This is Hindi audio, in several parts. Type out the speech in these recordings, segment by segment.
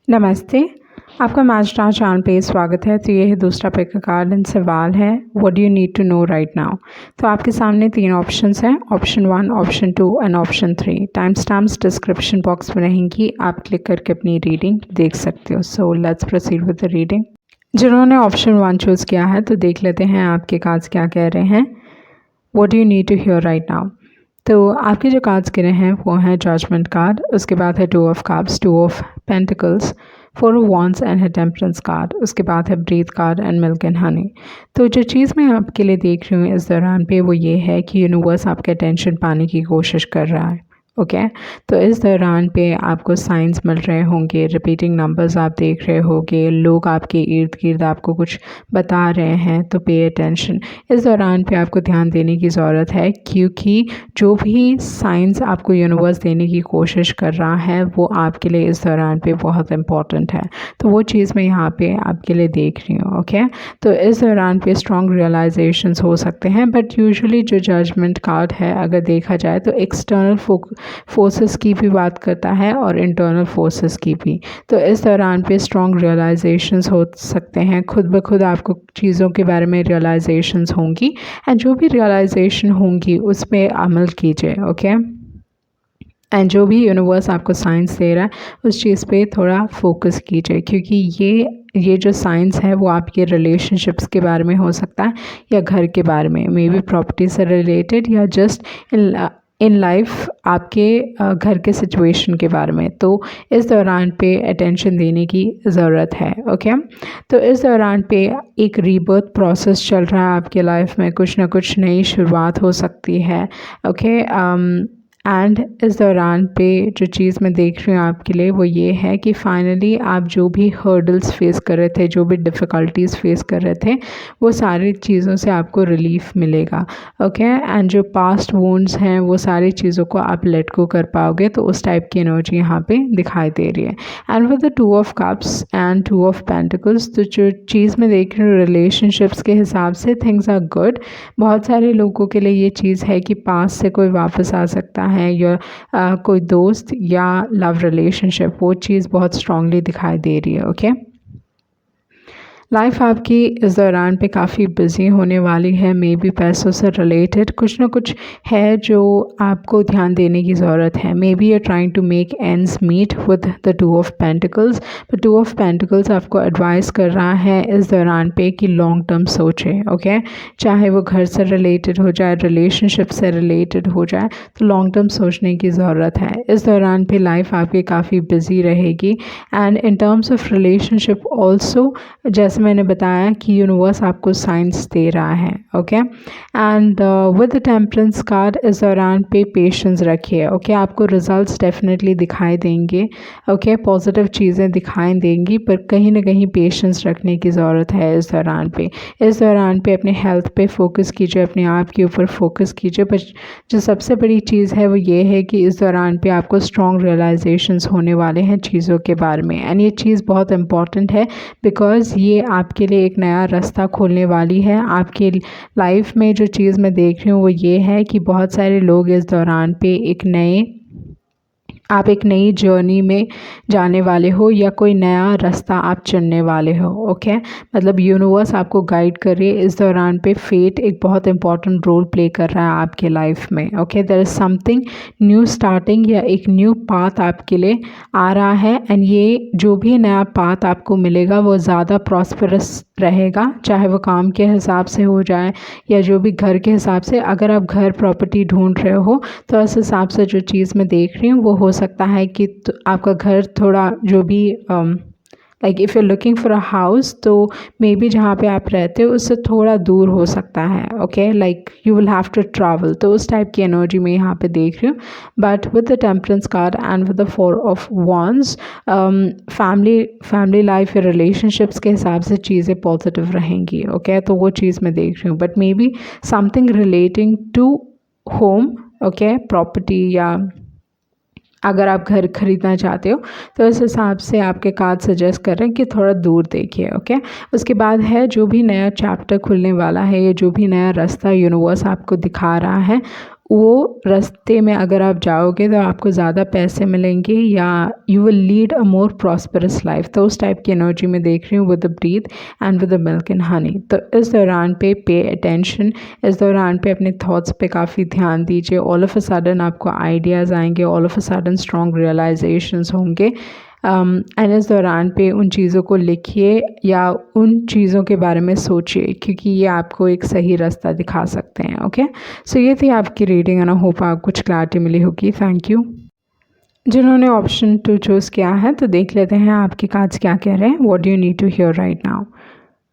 नमस्ते। आपका मैचस्टार चैनल पे स्वागत है। तो ये है दूसरा पिक का कार्ड एंड सवाल है what do you need to know right now. तो आपके सामने 3 ऑप्शंस हैं, option 1, option 2 and option 3। Time stamps description box में रहेंगी, आप क्लिक करके अपनी रीडिंग देख सकते हो। So let's proceed with the reading. जिन्होंने ऑप्शन 1 चूज़ किया है तो देख लेते हैं आपके कार्ड्स क्या कह रहे हैं। What do you need to hear right now. तो आपके जो कार्ड्स गिरे हैं वो हैं जजमेंट कार्ड, उसके बाद है 2 of cups, 2 of pentacles, 4 of wands and है टेम्परेंस कार्ड, उसके बाद है breath card and milk and honey. तो जो चीज़ मैं आपके लिए देख रही हूँ इस दौरान पे वो ये है कि यूनिवर्स आपके अटेंशन पाने की कोशिश कर रहा है। ओके तो इस दौरान पे आपको साइंस मिल रहे होंगे, रिपीटिंग नंबर्स आप देख रहे होंगे, लोग आपके इर्द गिर्द आपको कुछ बता रहे हैं, तो पे अटेंशन। इस दौरान पे आपको ध्यान देने की ज़रूरत है क्योंकि जो भी साइंस आपको यूनिवर्स देने की कोशिश कर रहा है वो आपके लिए इस दौरान पे बहुत इम्पॉर्टेंट है। तो वो चीज़ मैं यहाँ पे आपके लिए देख रही हूँ। ओके तो इस दौरान पे स्ट्रॉन्ग रियलाइजेशंस हो सकते हैं, बट यूजुअली जो जजमेंट कार्ड है अगर देखा जाए तो एक्सटर्नल फोर्सेस की भी बात करता है और इंटरनल फोर्सेस की भी। तो इस दौरान पे स्ट्रॉन्ग रियलाइजेशंस हो सकते हैं, खुद ब खुद आपको चीज़ों के बारे में रियलाइजेशंस होंगी एंड जो भी रियलाइजेशन होंगी उस पर अमल कीजिए। ओके एंड जो भी यूनिवर्स आपको साइंस दे रहा है उस चीज़ पे थोड़ा फोकस कीजिए, क्योंकि ये जो साइंस है वो आपके रिलेशनशिप्स के बारे में हो सकता है या घर के बारे में, मे बी प्रॉपर्टी से रिलेटेड या जस्ट इन लाइफ आपके घर के सिचुएशन के बारे में। तो इस दौरान पे अटेंशन देने की ज़रूरत है। ओके तो इस दौरान पे एक रीबर्थ प्रोसेस चल रहा है आपके लाइफ में, कुछ ना कुछ नई शुरुआत हो सकती है। ओके एंड इस दौरान पे जो चीज़ मैं देख रही हूँ आपके लिए वो ये है कि फाइनली आप जो भी हर्डल्स फेस कर रहे थे, जो भी डिफ़िकल्टीज़ फेस कर रहे थे, वो सारी चीज़ों से आपको रिलीफ मिलेगा। ओके एंड जो पास्ट वुंड्स हैं वो सारी चीज़ों को आप लेट गो कर पाओगे, तो उस टाइप की एनर्जी यहाँ पे दिखाई दे रही है। And with the 2 of cups and 2 of pentacles, तो जो चीज़ मैं देख रही हूँ रिलेशनशिप्स के हिसाब से थिंग्स आर गुड। बहुत सारे लोगों के लिए ये चीज़ है कि पास से कोई वापस आ सकता है या कोई दोस्त या लव रिलेशनशिप, वो चीज़ बहुत स्ट्रांगली दिखाई दे रही है। ओके लाइफ आपकी इस दौरान पे काफ़ी बिजी होने वाली है, मे बी पैसों से रिलेटेड कुछ ना कुछ है जो आपको ध्यान देने की ज़रूरत है। Maybe you are trying to make ends meet with the 2 of pentacles, but 2 of pentacles आपको एडवाइस कर रहा है इस दौरान पे कि लॉन्ग टर्म सोचें। ओके चाहे वो घर से रिलेटेड हो जाए, रिलेशनशिप से रिलेटेड हो जाए, तो लॉन्ग टर्म सोचने की ज़रूरत है। इस दौरान पे लाइफ आपकी काफ़ी बिजी रहेगी and in terms of relationship also, जैसे मैंने बताया कि यूनिवर्स आपको साइंस दे रहा है। Okay and with the temperance card इस दौरान पे पेशेंस रखिए। ओके आपको रिजल्ट्स डेफिनेटली दिखाई देंगे। ओके पॉजिटिव चीज़ें दिखाई देंगी, पर कहीं ना कहीं पेशेंस रखने की ज़रूरत है इस दौरान पे। इस दौरान पे अपने हेल्थ पे फोकस कीजिए, अपने आप के ऊपर फोकस कीजिए। पर जो सबसे बड़ी चीज़ है वो ये है कि इस दौरान पे आपको स्ट्रॉन्ग रियलाइजेशंस होने वाले हैं चीज़ों के बारे में, एंड ये चीज़ बहुत इंपॉर्टेंट है बिकॉज़ ये आपके लिए एक नया रास्ता खोलने वाली है। आपके लाइफ में जो चीज़ मैं देख रही हूँ वो ये है कि बहुत सारे लोग इस दौरान पे आप एक नई जर्नी में जाने वाले हो या कोई नया रास्ता आप चुनने वाले हो। ओके मतलब यूनिवर्स आपको गाइड कर रही है इस दौरान पे। फेट एक बहुत इंपॉर्टेंट रोल प्ले कर रहा है आपके लाइफ में। Okay there is something new starting या एक न्यू पाथ आपके लिए आ रहा है, एंड ये जो भी नया पाथ आपको मिलेगा वो ज़्यादा प्रॉस्परस रहेगा, चाहे वो काम के हिसाब से हो जाए या जो भी घर के हिसाब से। अगर आप घर प्रॉपर्टी ढूंढ रहे हो तो इस हिसाब से जो चीज़ मैं देख रही हूँ वो हो सकता है कि आपका घर थोड़ा जो भी like if you are looking for a house, तो मे बी जहाँ पे आप रहते हो उससे थोड़ा दूर हो सकता है। Okay like you will have to travel, तो उस टाइप की एनर्जी में यहाँ पे देख रही हूँ। But with the temperance card and with the 4 of wands, family life या रिलेशनशिप्स के हिसाब से चीज़ें पॉजिटिव रहेंगी। ओके तो वो चीज़ मैं देख रही हूँ, but maybe something relating to home, okay property, या अगर आप घर खरीदना चाहते हो तो इस हिसाब से आपके कार्ड सजेस्ट कर रहे हैं कि थोड़ा दूर देखिए। ओके उसके बाद है जो भी नया चैप्टर खुलने वाला है या जो भी नया रास्ता यूनिवर्स आपको दिखा रहा है वो रास्ते में अगर आप जाओगे तो आपको ज़्यादा पैसे मिलेंगे या you will lead a more prosperous life. तो उस टाइप की एनर्जी में देख रही हूँ with the breath and with the milk and honey. तो इस दौरान पे अटेंशन, इस दौरान पे अपने थॉट्स पे काफ़ी ध्यान दीजिए। ऑल ऑफ अ सडन आपको आइडियाज़ आएंगे, all of a sudden strong realisations होंगे। एंड इस दौरान पे उन चीज़ों को लिखिए या उन चीज़ों के बारे में सोचिए, क्योंकि ये आपको एक सही रास्ता दिखा सकते हैं। ओके, सो ये थी आपकी रीडिंग एंड आई होप आपको कुछ क्लैरिटी मिली होगी। Thank you. जिन्होंने ऑप्शन 2 चूज़ किया है तो देख लेते हैं आपके कार्ड्स क्या कह रहे हैं। What do you need to hear right now.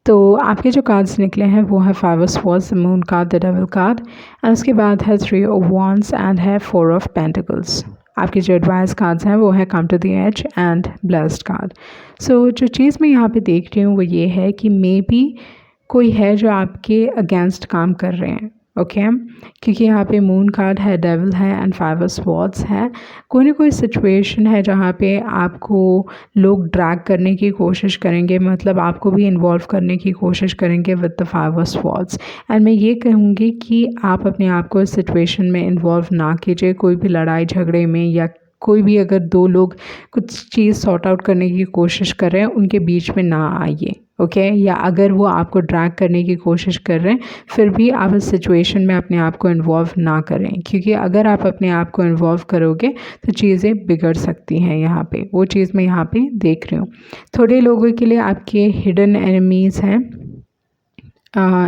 तो आपके जो कार्ड्स निकले हैं वो है 5 of swords, the moon card, the devil card, and उसके बाद है 3 ऑफ वॉन्ड्स एंड है 4 ऑफ पेंटिकल्स। आपके जो एडवाइस कार्ड्स हैं वो है come to the as and blessed card. So जो चीज़ मैं यहाँ पे देख रही हूँ वो ये है कि मे बी कोई है जो आपके अगेंस्ट काम कर रहे हैं। ओके, क्योंकि यहाँ पे मून कार्ड है, डेविल है एंड 5 ऑफ स्वॉर्ड्स है। कोई ना कोई सिचुएशन है जहाँ पे आपको लोग ड्रैग करने की कोशिश करेंगे, मतलब आपको भी इन्वॉल्व करने की कोशिश करेंगे with the 5 of swords. And मैं ये कहूँगी कि आप अपने आप को इस सिचुएशन में इन्वॉल्व ना कीजिए, कोई भी लड़ाई झगड़े में, या कोई भी अगर दो लोग कुछ चीज़ सॉर्ट आउट करने की कोशिश कर रहे हैं उनके बीच में ना आइए। ओके, या अगर वो आपको ड्रैग करने की कोशिश कर रहे हैं फिर भी आप इस सिचुएशन में अपने आप को इन्वॉल्व ना करें, क्योंकि अगर आप अपने आप को इन्वॉल्व करोगे तो चीज़ें बिगड़ सकती हैं। यहाँ पे वो चीज़ मैं यहाँ पे देख रही हूँ। थोड़े लोगों के लिए आपके हिडन एनिमीज़ हैं,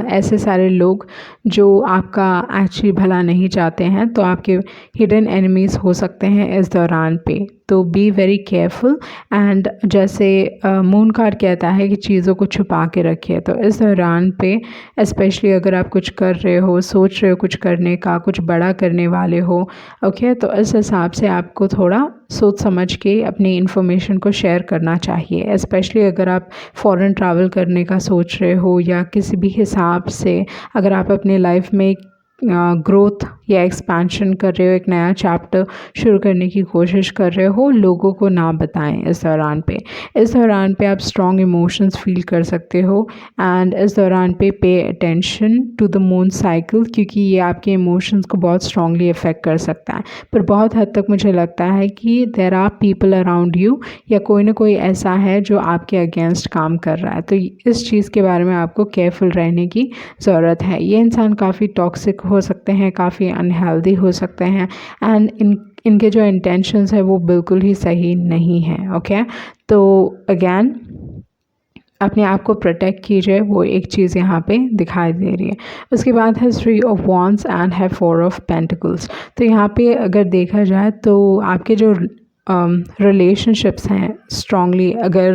ऐसे सारे लोग जो आपका एक्चुअली भला नहीं चाहते हैं, तो आपके हिडन एनिमीज़ हो सकते हैं इस दौरान पे। तो बी वेरी केयरफुल। एंड जैसे मून कार्ड कहता है कि चीज़ों को छुपा के रखिए, तो इस दौरान पे स्पेशली अगर आप कुछ कर रहे हो, सोच रहे हो कुछ करने का, कुछ बड़ा करने वाले हो, ओके, तो इस हिसाब से आपको थोड़ा सोच समझ के अपनी इन्फॉर्मेशन को शेयर करना चाहिए। स्पेशली अगर आप फॉरेन ट्रैवल करने का सोच रहे हो या किसी भी हिसाब से अगर आप अपने लाइफ में ग्रोथ या एक्सपेंशन कर रहे हो, एक नया चैप्टर शुरू करने की कोशिश कर रहे हो, लोगों को ना बताएं इस दौरान पे। इस दौरान पे आप स्ट्रॉन्ग इमोशंस फील कर सकते हो। एंड इस दौरान pay attention to the moon cycle, क्योंकि ये आपके इमोशंस को बहुत स्ट्रांगली इफ़ेक्ट कर सकता है। पर बहुत हद तक मुझे लगता है कि there are people around you, या कोई ना कोई ऐसा है जो आपके अगेंस्ट काम कर रहा है। तो इस चीज़ के बारे में आपको केयरफुल रहने की ज़रूरत है। ये इंसान काफ़ी टॉक्सिक हो सकते हैं, काफ़ी अनहेल्दी हो सकते हैं, एंड इनके जो इंटेंशंस है वो बिल्कुल ही सही नहीं है। ओके, तो अगेन अपने आप को प्रोटेक्ट कीजिए, वो एक चीज़ यहाँ पे दिखाई दे रही है। उसके बाद है 3 ऑफ वॉन्ड्स एंड है 4 ऑफ पेंटिकल्स। तो यहाँ पे अगर देखा जाए तो आपके जो रिलेशनशिप्स हैं स्ट्रांगली, अगर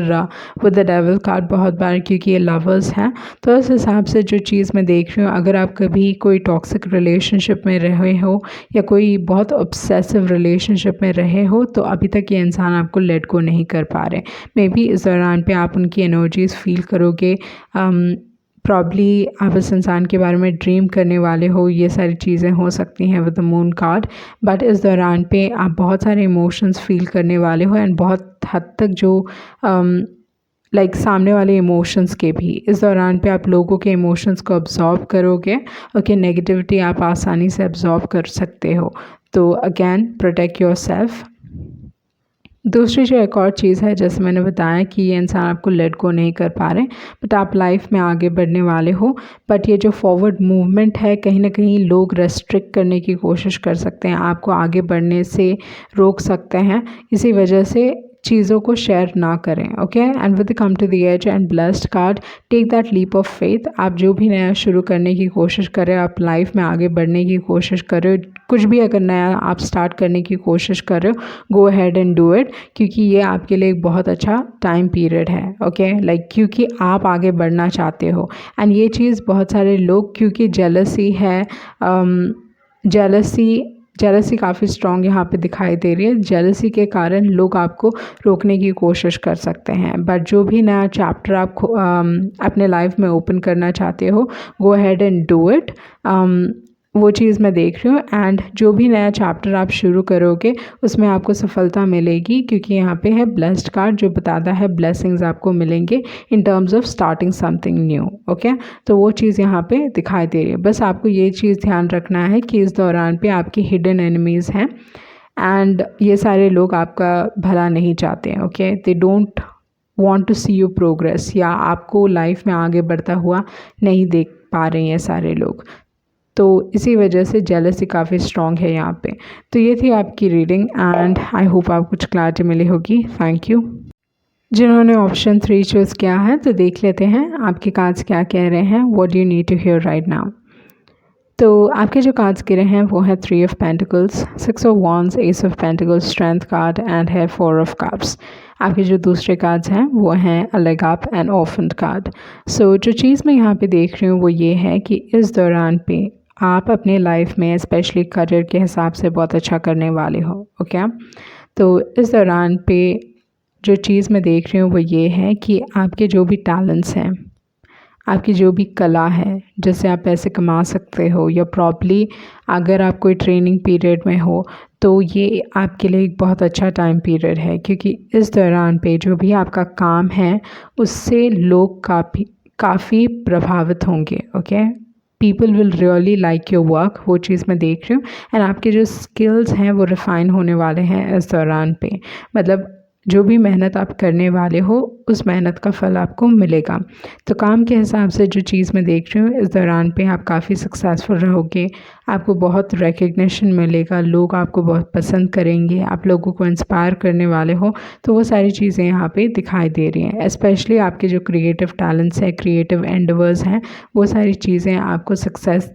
विद द डेविल कार्ड बहुत बार, क्योंकि ये लवर्स हैं, तो इस हिसाब से जो चीज़ मैं देख रही हूँ, अगर आप कभी कोई टॉक्सिक रिलेशनशिप में रहे हो या कोई बहुत ऑब्सेसिव रिलेशनशिप में रहे हो, तो अभी तक ये इंसान आपको लेट गो नहीं कर पा रहे। मे बी इस दौरान पे आप उनकी एनर्जीज़ फील करोगे। प्रॉब्ली आप इस इंसान के बारे में ड्रीम करने वाले हो, ये सारी चीज़ें हो सकती हैं with the moon card. But इस दौरान पे आप बहुत सारे इमोशंस फील करने वाले हो, एंड बहुत हद तक जो लाइक सामने वाले इमोशंस के भी इस दौरान पे आप लोगों के इमोशंस को अब्जॉर्ब करोगे। ओके, नेगेटिविटी आप आसानी से अब्जॉर्ब कर सकते हो। तो अगेन प्रोटेक्ट योर सेल्फ। दूसरी जो एक और चीज़ है, जैसे मैंने बताया कि ये इंसान आपको लेट गो नहीं कर पा रहे, बट आप लाइफ में आगे बढ़ने वाले हो। बट ये जो फॉरवर्ड मूवमेंट है, कहीं ना कहीं लोग रेस्ट्रिक्ट करने की कोशिश कर सकते हैं, आपको आगे बढ़ने से रोक सकते हैं। इसी वजह से चीज़ों को शेयर ना करें। Okay, and with come to the as and blessed card, take that leap of faith. आप जो भी नया शुरू करने की कोशिश कर रहे हो, आप लाइफ में आगे बढ़ने की कोशिश कर रहे हो, कुछ भी अगर नया आप स्टार्ट करने की कोशिश कर रहे हो, go ahead and do it, क्योंकि ये आपके लिए एक बहुत अच्छा टाइम पीरियड है। ओके, लाइक क्योंकि आप आगे बढ़ना चाहते हो। एंड ये चीज़ बहुत सारे लोग, क्योंकि जेलसी है, जेलसी काफ़ी स्ट्रॉन्ग यहाँ पे दिखाई दे रही है। जेलसी के कारण लोग आपको रोकने की कोशिश कर सकते हैं। बट जो भी नया चैप्टर आप अपने लाइफ में ओपन करना चाहते हो, go ahead and do it. वो चीज़ मैं देख रही हूँ। एंड जो भी नया चैप्टर आप शुरू करोगे उसमें आपको सफलता मिलेगी, क्योंकि यहाँ पे है ब्लेस्ड कार्ड जो बताता है ब्लेसिंग्स आपको मिलेंगे in terms of starting something new. Okay, तो वो चीज़ यहाँ पे दिखाई दे रही है। बस आपको ये चीज़ ध्यान रखना है कि इस दौरान पे आपकी हिडन एनिमीज़ हैं एंड ये सारे लोग आपका भला नहीं चाहते हैं। Okay, they don't want to see you progress, या आपको लाइफ में आगे बढ़ता हुआ नहीं देख पा रहे हैं सारे लोग। तो इसी वजह से जेलसी काफ़ी स्ट्रॉन्ग है यहाँ पे। तो ये थी आपकी रीडिंग एंड आई होप आपको कुछ क्लैरिटी मिली होगी। Thank you. जिन्होंने ऑप्शन 3 चूज़ किया है तो देख लेते हैं आपके कार्ड्स क्या कह रहे हैं। What you need to hear right now. तो आपके जो कार्ड्स गिरे हैं वो है 3 of pentacles, 6 of wands, ace of pentacles, strength card and है 4 ऑफ कप्स। आपके जो दूसरे कार्ड्स हैं वो हैं a leg up and offend card. So जो चीज़ मैं यहाँ पे देख रही हूँ वो ये है कि इस दौरान पे आप अपने लाइफ में स्पेशली करियर के हिसाब से बहुत अच्छा करने वाले हो। ओके, तो इस दौरान पे जो चीज़ मैं देख रही हूँ वो ये है कि आपके जो भी टैलेंट्स हैं, आपकी जो भी कला है जिससे आप पैसे कमा सकते हो, या प्रॉपर्ली अगर आप कोई ट्रेनिंग पीरियड में हो तो ये आपके लिए एक बहुत अच्छा टाइम पीरियड है, क्योंकि इस दौरान पे जो भी आपका काम है उससे लोग काफ़ी प्रभावित होंगे। Okay, people will really like your work, वो चीज़ मैं देख रही हूँ। एंड आपके जो स्किल्स हैं वो रिफ़ाइन होने वाले हैं इस दौरान पे। मतलब जो भी मेहनत आप करने वाले हो उस मेहनत का फल आपको मिलेगा। तो काम के हिसाब से जो चीज़ मैं देख रही हूँ इस दौरान पे आप काफ़ी सक्सेसफुल रहोगे, आपको बहुत रिकग्निशन मिलेगा, लोग आपको बहुत पसंद करेंगे, आप लोगों को इंस्पायर करने वाले हो। तो वो सारी चीज़ें यहाँ पे दिखाई दे रही हैं। स्पेशली आपके जो क्रिएटिव टैलेंट्स हैं, क्रिएटिव एंडेवर्स हैं, वो सारी चीज़ें आपको सक्सेस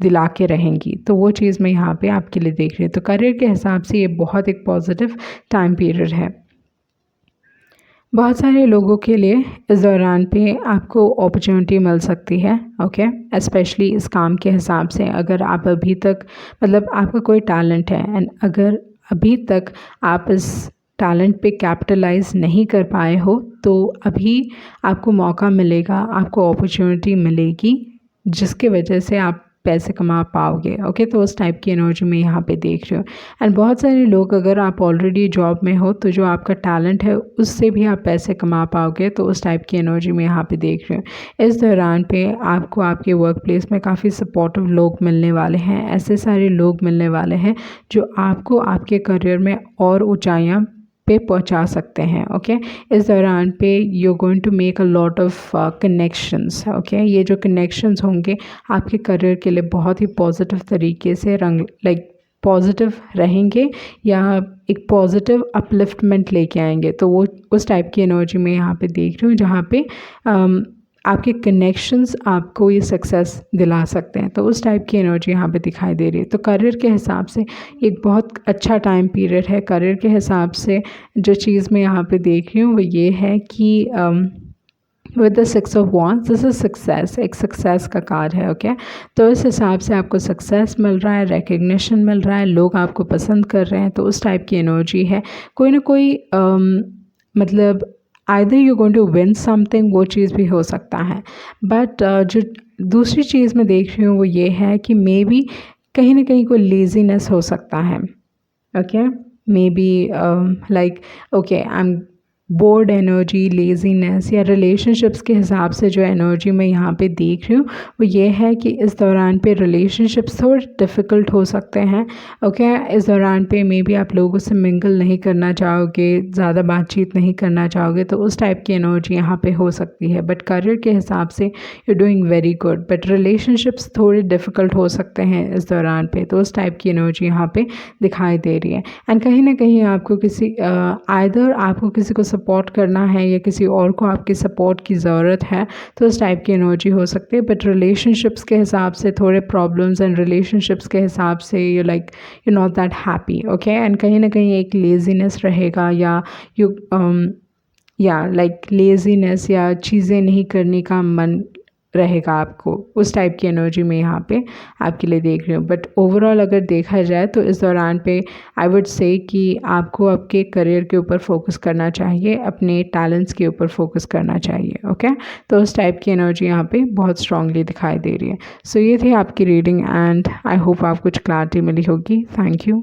दिला के रहेंगी। तो वो चीज़ मैं यहाँ पे आपके लिए देख रही हूँ। तो करियर के हिसाब से ये बहुत एक पॉजिटिव टाइम पीरियड है। बहुत सारे लोगों के लिए इस दौरान पे आपको अपॉर्चुनिटी मिल सकती है। ओके, स्पेशली इस काम के हिसाब से अगर आप अभी तक मतलब आपका कोई टैलेंट है एंड अगर अभी तक आप इस टैलेंट पे कैपिटलाइज नहीं कर पाए हो तो अभी आपको मौका मिलेगा, आपको अपॉर्चुनिटी मिलेगी जिसके वजह से आप पैसे कमा पाओगे। ओके, तो उस टाइप की एनर्जी मैं यहाँ पे देख रही हूँ। एंड बहुत सारे लोग अगर आप ऑलरेडी जॉब में हो तो जो आपका टैलेंट है उससे भी आप पैसे कमा पाओगे। तो उस टाइप की एनर्जी मैं यहाँ पे देख रही हूँ। इस दौरान पे आपको आपके वर्क प्लेस में काफ़ी सपोर्टिव लोग मिलने वाले हैं। ऐसे सारे लोग मिलने वाले हैं जो आपको आपके करियर में और ऊंचाइयाँ पे पहुंचा सकते हैं। ओके, इस दौरान पे you going to make a lot of connections. Okay, ये जो कनेक्शंस होंगे आपके करियर के लिए बहुत ही पॉजिटिव तरीके से पॉजिटिव रहेंगे या एक पॉजिटिव अपलिफ्टमेंट लेके आएंगे। तो वो उस टाइप की एनर्जी में यहाँ पे देख रही हूँ जहाँ पे आपके कनेक्शंस आपको ये सक्सेस दिला सकते हैं। तो उस टाइप की एनर्जी यहाँ पे दिखाई दे रही है। तो करियर के हिसाब से एक बहुत अच्छा टाइम पीरियड है। करियर के हिसाब से जो चीज़ मैं यहाँ पे देख रही हूँ वो ये है कि with the 6 of wands this is success, एक सक्सेस का कार्ड है। ओके, तो इस हिसाब से आपको सक्सेस मिल रहा है, रिकग्निशन मिल रहा है, लोग आपको पसंद कर रहे हैं। तो उस टाइप की एनर्जी है। कोई ना कोई मतलब either you going to win something, वो चीज़ भी हो सकता है। बट जो दूसरी चीज़ मैं देख रही हूँ वो ये है कि मे बी कहीं ना कहीं कोई लेज़ीनेस हो सकता है। Okay, may be like okay I am board energy, laziness, या रिलेशनशिप्स के हिसाब से जो एनर्जी मैं यहाँ पे देख रही हूँ वो ये है कि इस दौरान पे रिलेशनशिप्स थोड़े डिफ़िकल्ट हो सकते हैं। ओके, इस दौरान पे मे बी आप लोगों से मिंगल नहीं करना चाहोगे, ज़्यादा बातचीत नहीं करना चाहोगे। तो उस टाइप की एनर्जी यहाँ पे हो सकती है। बट करियर के हिसाब से you doing very good, but relationships थोड़े डिफ़िकल्ट हो सकते हैं इस दौरान पे। तो उस टाइप की एनर्जी यहाँ पे दिखाई दे रही है। एंड कहीं ना कहीं आपको आइदर आपको किसी को सपोर्ट करना है या किसी और को आपकी सपोर्ट की ज़रूरत है। तो उस टाइप की एनर्जी हो सकती है। बट रिलेशनशिप्स के हिसाब से थोड़े प्रॉब्लम्स एंड रिलेशनशिप्स के हिसाब से you not that happy. Okay, and कहीं ना कहीं एक लेज़ीनेस रहेगा या लेज़ीनेस या चीज़ें नहीं करने का मन रहेगा आपको, उस टाइप की एनर्जी में यहाँ पे आपके लिए देख रही हूँ। बट ओवरऑल अगर देखा जाए तो इस दौरान पे आई वुड से कि आपको आपके करियर के ऊपर फोकस करना चाहिए, अपने टैलेंट्स के ऊपर फोकस करना चाहिए। ओके, तो उस टाइप की एनर्जी यहाँ पे बहुत स्ट्रांगली दिखाई दे रही है। सो ये थी आपकी रीडिंग एंड आई होप आपको कुछ क्लैरिटी मिली होगी। Thank you.